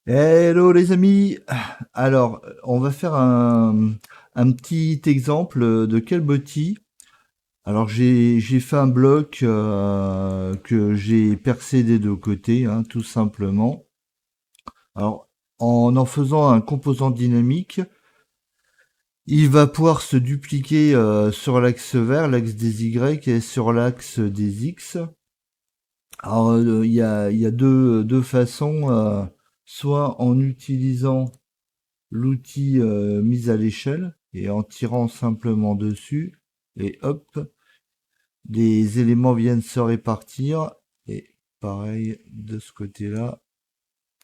Hello les amis! Alors, on va faire un petit exemple de Kelboti. Alors, j'ai fait un bloc que j'ai percé des deux côtés, hein, tout simplement. Alors, en faisant un composant dynamique, il va pouvoir se dupliquer sur l'axe vert, l'axe des Y et sur l'axe des X. Alors, il y a deux façons, soit en utilisant l'outil mise à l'échelle et en tirant simplement dessus et hop, les éléments viennent se répartir et pareil de ce côté-là,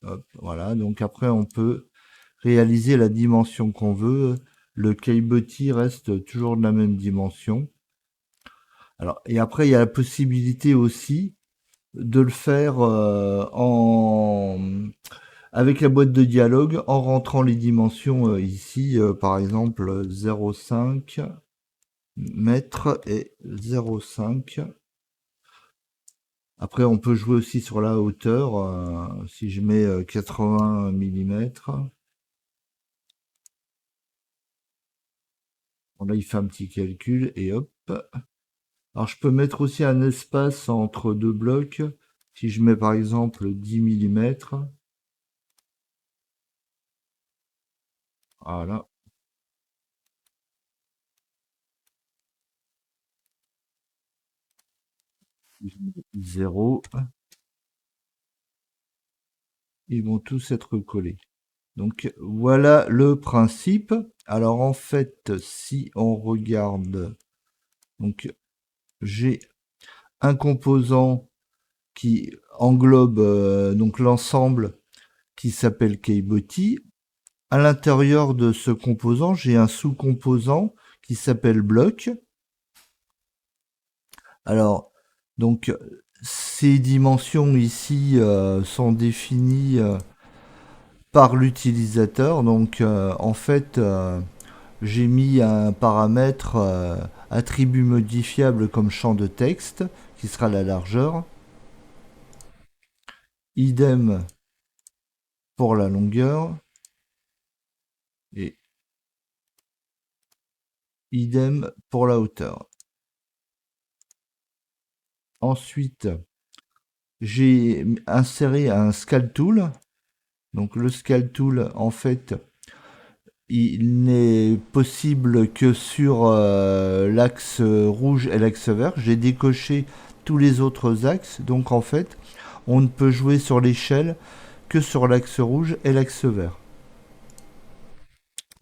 hop, voilà. Donc après on peut réaliser la dimension qu'on veut. Le K-Body reste toujours de la même dimension. Alors et après il y a la possibilité aussi de le faire en avec la boîte de dialogue en rentrant les dimensions ici, par exemple 0,5 mètres et 0,5. Après, on peut jouer aussi sur la hauteur. Si je mets 80 millimètres, bon, là il fait un petit calcul et hop. Alors je peux mettre aussi un espace entre deux blocs. Si je mets par exemple 10 millimètres, voilà, 0, ils vont tous être collés. Donc voilà le principe. Alors en fait, si on regarde, donc j'ai un composant qui englobe donc l'ensemble qui s'appelle Kbody. À l'intérieur de ce composant, j'ai un sous-composant qui s'appelle bloc. Alors donc ces dimensions ici sont définies par l'utilisateur. Donc en fait j'ai mis un paramètre attribut modifiable comme champ de texte qui sera la largeur. Idem pour la longueur et idem pour la hauteur. Ensuite, j'ai inséré un scale tool. Donc le scale tool, en fait, il n'est possible que sur l'axe rouge et l'axe vert. J'ai décoché tous les autres axes. Donc en fait, on ne peut jouer sur l'échelle que sur l'axe rouge et l'axe vert.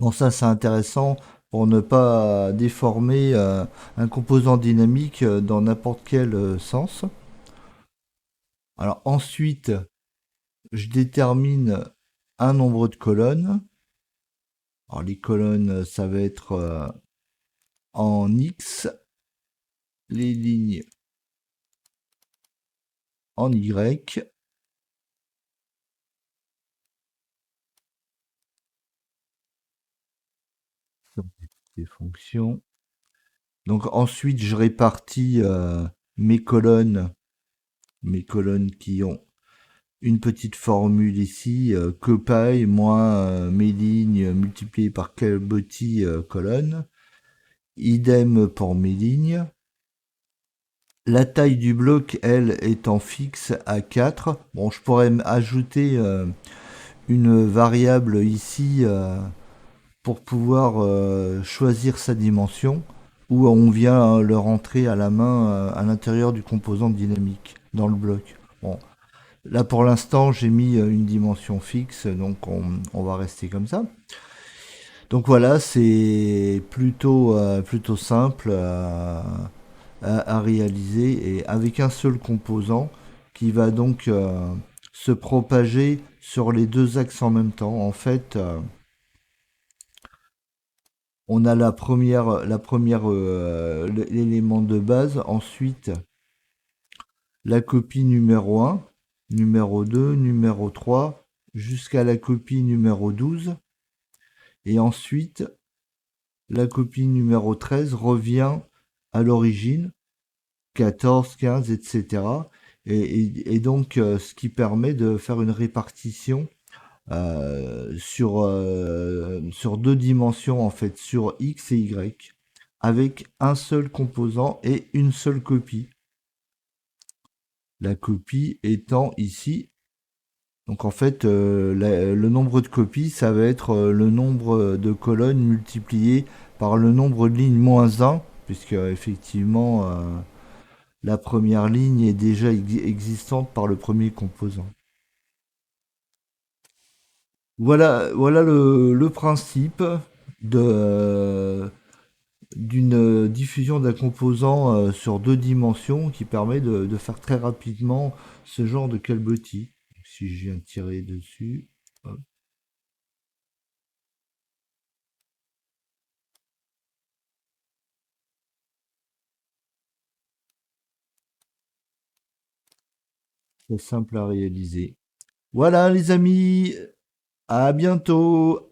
Bon, ça c'est intéressant pour ne pas déformer un composant dynamique dans n'importe quel sens. Alors ensuite, je détermine un nombre de colonnes. Alors les colonnes, ça va être en X, les lignes en Y. Des fonctions. Donc ensuite, je répartis mes colonnes qui ont une petite formule ici, que paille moins mes lignes multipliées par quel body colonne. Idem pour mes lignes. La taille du bloc, elle, étant fixe à 4. Bon, je pourrais ajouter une variable ici pour pouvoir choisir sa dimension, ou on vient le rentrer à la main à l'intérieur du composant dynamique dans le bloc. Bon, là pour l'instant j'ai mis une dimension fixe, donc on va rester comme ça. Donc voilà, c'est plutôt simple à réaliser et avec un seul composant qui va donc se propager sur les deux axes en même temps. En fait, on a l'élément de base, ensuite la copie numéro 1, numéro 2, numéro 3, jusqu'à la copie numéro 12. Et ensuite, la copie numéro 13 revient à l'origine, 14, 15, etc. Et donc, ce qui permet de faire une répartition sur deux dimensions, en fait, sur X et Y, avec un seul composant et une seule copie. La copie étant ici. Donc en fait, le nombre de copies, ça va être le nombre de colonnes multiplié par le nombre de lignes moins un, puisque effectivement, la première ligne est déjà existante par le premier composant. Voilà le principe de, d'une diffusion d'un composant sur deux dimensions qui permet de faire très rapidement ce genre de calbotis. Si je viens de tirer dessus, hop, c'est simple à réaliser. Voilà les amis, à bientôt.